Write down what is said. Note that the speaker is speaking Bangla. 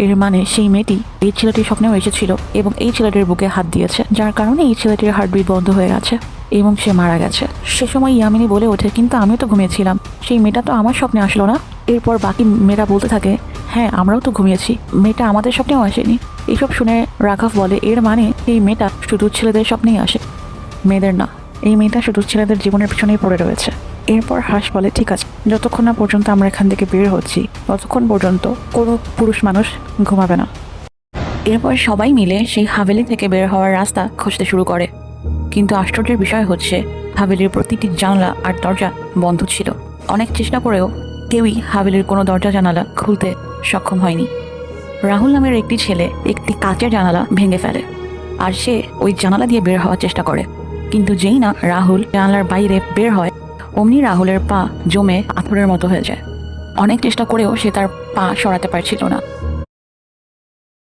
এর মানে সেই মেয়েটি এই ছেলেটির স্বপ্নেও এসেছিল এবং এই ছেলেটির বুকে হাত দিয়েছে, যার কারণে এই ছেলেটির হার্টবিট বন্ধ হয়ে গেছে এবং সে মারা গেছে। সে সময় ইয়ামিনী বলে ওঠে, কিন্তু আমিও তো ঘুমিয়েছিলাম, সেই মেয়েটা তো আমার স্বপ্নে আসলো না। এরপর বাকি মেয়েরা বলতে থাকে, হ্যাঁ আমরাও তো ঘুমিয়েছি, মেয়েটা আমাদের স্বপ্নেও আসেনি। এইসব শুনে রাঘব বলে, এর মানে এই মেয়েটা শুধু ছেলেদের স্বপ্নেই আসে, মেয়েদের না। এই মেয়েটা শুধু ছেলেদের জীবনের পিছনেই পড়ে রয়েছে। এরপর হাস বলে, ঠিক আছে, যতক্ষণ না পর্যন্ত আমরা এখান থেকে বের হচ্ছি ততক্ষণ পর্যন্ত কোনো পুরুষ মানুষ ঘুমাবে না। এরপর সবাই মিলে সেই হাভেলি থেকে বের হওয়ার রাস্তা খুঁজতে শুরু করে, কিন্তু আশ্চর্যের বিষয় হচ্ছে হাভেলির প্রতিটি জানলা আর দরজা বন্ধ ছিল। অনেক চেষ্টা করেও কেউই হাভেলির কোনো দরজা জানালা খুলতে সক্ষম হয়নি। রাহুল নামের একটি ছেলে একটি কাচের জানালা ভেঙে ফেলে আর সে ওই জানালা দিয়ে বের হওয়ার চেষ্টা করে, কিন্তু যেই না রাহুল জানালার বাইরে বের হয় অমনি রাহুলের পা জমে পাথরের মতো হয়ে যায়। অনেক চেষ্টা করেও সে তার পা সরাতে পারছিল না।